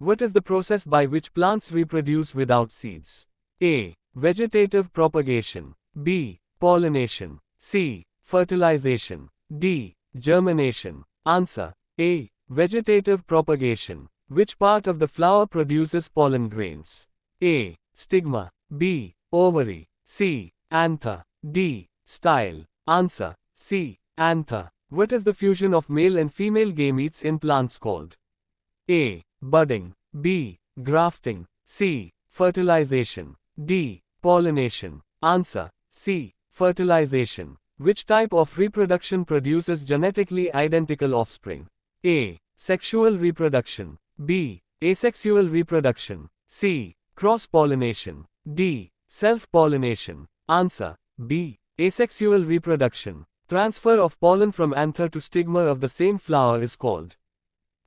What is the process by which plants reproduce without seeds? A. Vegetative propagation. B. Pollination. C. Fertilization. D. Germination. Answer. A. Vegetative propagation. Which part of the flower produces pollen grains? A. Stigma. B. Ovary. C. Anther. D. Style. Answer. C. Anther. What is the fusion of male and female gametes in plants called? A. Budding. B. Grafting. C. Fertilization. D. Pollination. Answer. C. Fertilization. Which type of reproduction produces genetically identical offspring? A. Sexual reproduction. B. Asexual reproduction. C. Cross-pollination. D. Self-pollination. Answer. B. Asexual reproduction. Transfer of pollen from anther to stigma of the same flower is called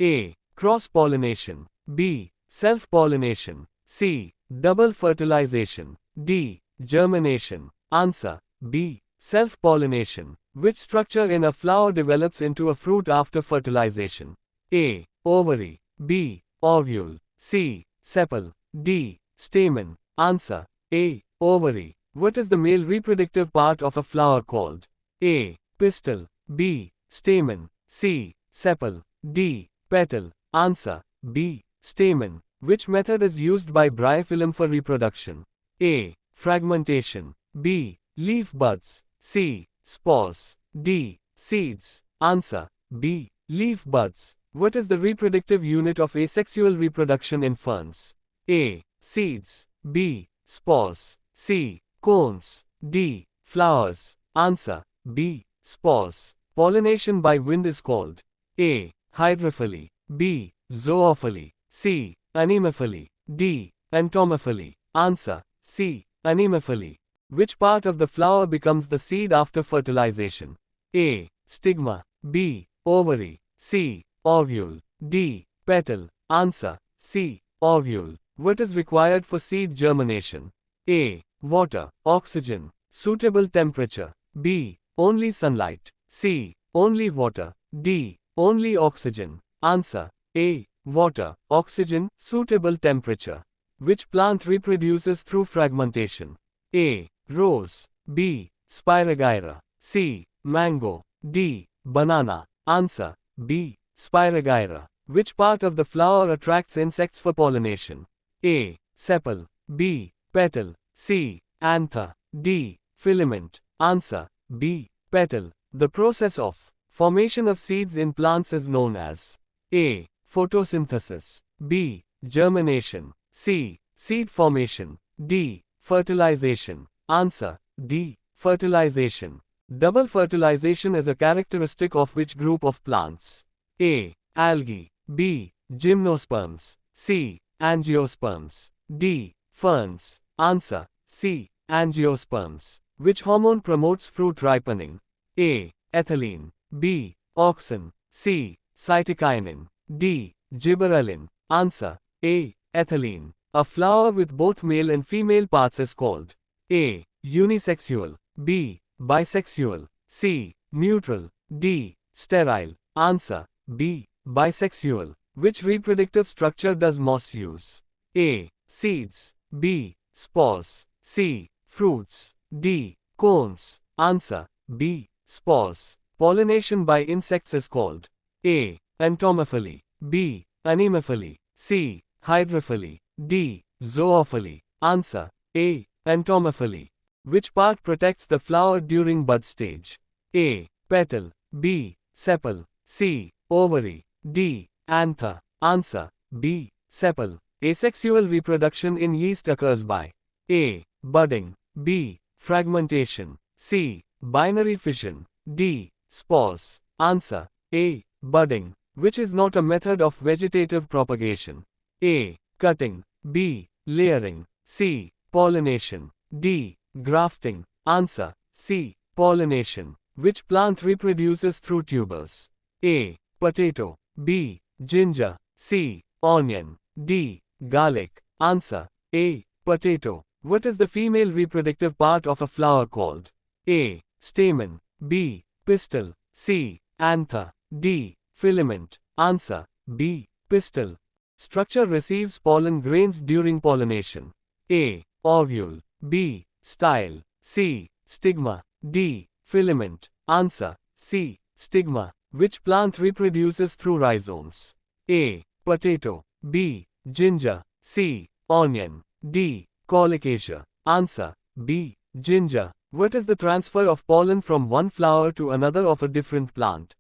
A. Cross-pollination. B. Self-pollination. C. Double fertilization. D. Germination. Answer. B. Self-pollination. Which structure in a flower develops into a fruit after fertilization? A. Ovary. B. Ovule. C. Sepal. D. Stamen. Answer. A. Ovary. What is the male reproductive part of a flower called? A. Pistil. B. Stamen. C. Sepal. D. Petal. Answer. B. Stamen. Which method is used by bryophyllum for reproduction? A. Fragmentation. B. Leaf buds. C. Spores. D. Seeds. Answer. B. Leaf buds. What is the reproductive unit of asexual reproduction in ferns? A. Seeds. B. Spores. C. Cones. D. Flowers. Answer. B. Spores. Pollination by wind is called A. Hydrophily. B. Zoophily. C. Anemophily. D. Entomophily. Answer. C. Anemophily. Which part of the flower becomes the seed after fertilization? A. Stigma. B. Ovary. C. Ovule. D. Petal. Answer. C. Ovule. What is required for seed germination? A. Water, oxygen, suitable temperature. B. Only sunlight. C. Only water. D. Only oxygen. Answer. A. Water, oxygen, suitable temperature. Which plant reproduces through fragmentation? A. Rose. B. Spirogyra. C. Mango. D. Banana. Answer. B. Spirogyra. Which part of the flower attracts insects for pollination? A. Sepal. B. Petal. C. Anther. D. Filament. Answer. B. Petal. The process of formation of seeds in plants is known as A. Photosynthesis. B. Germination. C. Seed formation. D. Fertilization. Answer. D. Fertilization. Double fertilization is a characteristic of which group of plants? A. Algae. B. Gymnosperms. C. Angiosperms. D. Ferns. Answer. C. Angiosperms. Which hormone promotes fruit ripening? A. Ethylene. B. Auxin. C. Cytokinin. D. Gibberellin. Answer. A. Ethylene. A flower with both male and female parts is called A. Unisexual. B. Bisexual. C. Neutral. D. Sterile. Answer. B. Bisexual. Which reproductive structure does moss use? A. Seeds. B. Spores. C. Fruits. D. Cones. Answer. B. Spores. Pollination by insects is called A. Entomophily. B. Anemophily. C. Hydrophily. D. Zoophily. Answer. A. Entomophily. Which part protects the flower during bud stage? A. Petal. B. Sepal. C. Ovary. D. Anther. Answer. B. Sepal. Asexual reproduction in yeast occurs by A. Budding. B. Fragmentation. C. Binary fission. D. Spores. Answer. A. Budding. Which is not a method of vegetative propagation? A. Cutting. B. Layering. C. Pollination. D. Grafting. Answer. C. Pollination. Which plant reproduces through tubers? A. Potato. B. Ginger. C. Onion. D. Garlic. Answer. A. Potato. What is the female reproductive part of a flower called? A. Stamen. B. Pistil. C. Anther. D. Filament. Answer. B. Pistil. structure receives pollen grains during pollination? A. Ovule. B. Style. C. Stigma. D. Filament. Answer. C. Stigma. Which plant reproduces through rhizomes? A. Potato. B. Ginger. C. Onion. D. Colocasia. Answer. B. Ginger. What is the transfer of pollen from one flower to another of a different plant?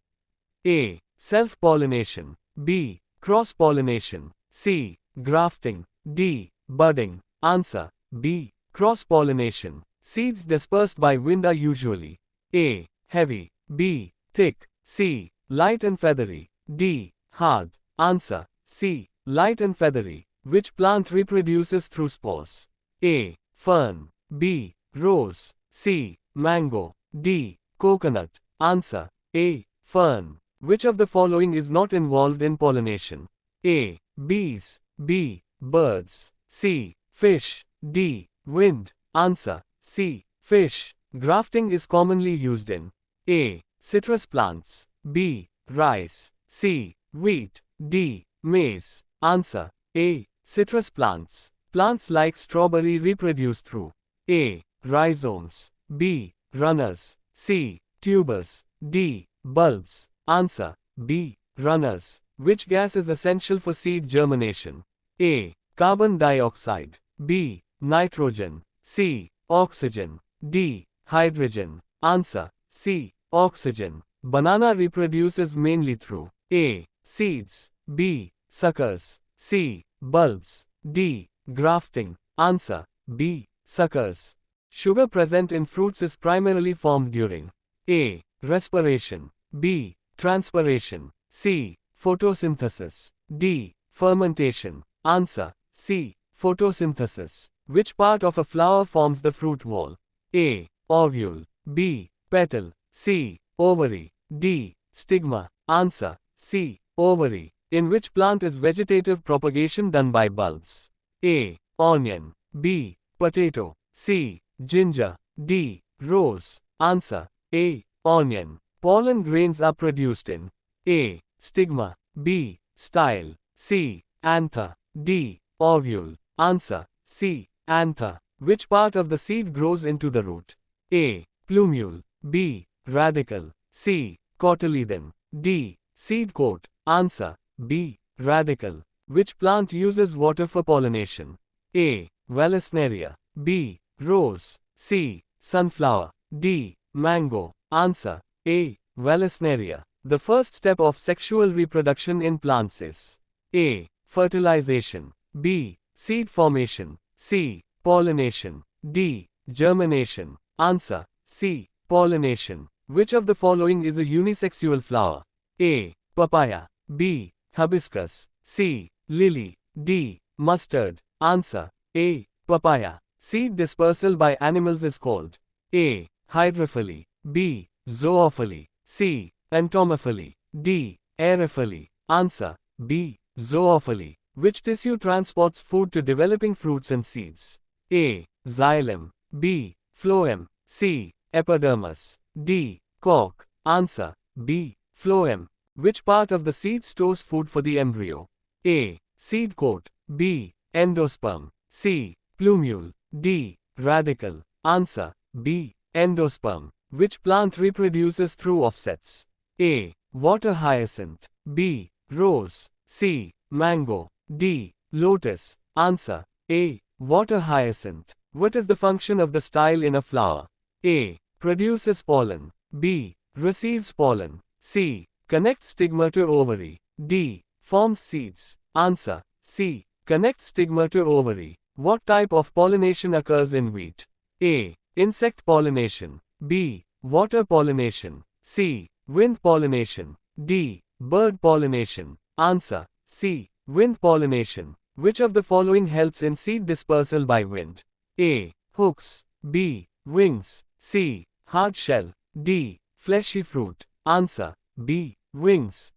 A. Self-pollination. B. Cross-pollination. C. Grafting. D. Budding. Answer. B. Cross-pollination. Seeds dispersed by wind are usually A. Heavy. B. Thick. C. Light and feathery. D. Hard. Answer. C. Light and feathery. Which plant reproduces through spores? A. Fern. B. Rose. C. Mango. D. Coconut. Answer. A. Fern. Which of the following is not involved in pollination? A. Bees. B. Birds. C. Fish. D. Wind. Answer. C. Fish. Grafting is commonly used in A. Citrus plants. B. Rice. C. Wheat. D. Maize. Answer. A. Citrus plants. Plants like strawberry reproduce through A. Rhizomes. B. Runners. C. Tubers. D. Bulbs. Answer. B. Runners. Which gas is essential for seed germination? A. Carbon dioxide. B. Nitrogen. C. Oxygen. D. Hydrogen. Answer. C. Oxygen. Banana reproduces mainly through A. Seeds. B. Suckers. C. Bulbs. D. Grafting. Answer. B. Suckers. Sugar present in fruits is primarily formed during A. Respiration. B. Transpiration. C. Photosynthesis. D. Fermentation. Answer. C. Photosynthesis. Which part of a flower forms the fruit wall? A. Ovule. B. Petal. C. Ovary. D. Stigma. Answer. C. Ovary. In which plant is vegetative propagation done by bulbs? A. Onion. B. Potato. C. Ginger. D. Rose. Answer. A. Onion. Pollen grains are produced in A. Stigma. B. Style. C. Anther. D. Ovule. Answer. C. Anther. Which part of the seed grows into the root? A. Plumule. B. Radicle. C. Cotyledon. D. Seed coat. Answer. B. Radicle. Which plant uses water for pollination? A. Vallisneria. B. Rose. C. Sunflower. D. Mango. Answer. A. Vallisneria. The first step of sexual reproduction in plants is A. Fertilization. B. Seed formation. C. Pollination. D. Germination. Answer. C. Pollination. Which of the following is a unisexual flower? A. Papaya. B. Hibiscus. C. Lily. D. Mustard. Answer. A. Papaya. Seed dispersal by animals is called A. Hydrophily. B. Zoophily. C. Entomophily. D. Aerophily. Answer. B. Zoophily. Which tissue transports food to developing fruits and seeds? A. Xylem. B. Phloem. C. Epidermis. D. Cork. Answer. B. Phloem. Which part of the seed stores food for the embryo? A. Seed coat. B. Endosperm. C. Plumule. D. Radicle. Answer. B. Endosperm. Which plant reproduces through offsets? A. Water hyacinth. B. Rose. C. Mango. D. Lotus. Answer. A. Water hyacinth. What is the function of the style in a flower? A. Produces pollen. B. Receives pollen. C. Connects stigma to ovary. D. Forms seeds. Answer. C. Connects stigma to ovary. What type of pollination occurs in wheat? A. Insect pollination. B. Water pollination. C. Wind pollination. D. Bird pollination. Answer. C. Wind pollination. Which of the following helps in seed dispersal by wind? A. Hooks. B. Wings. C. Hard shell. D. Fleshy fruit. Answer. B. Wings.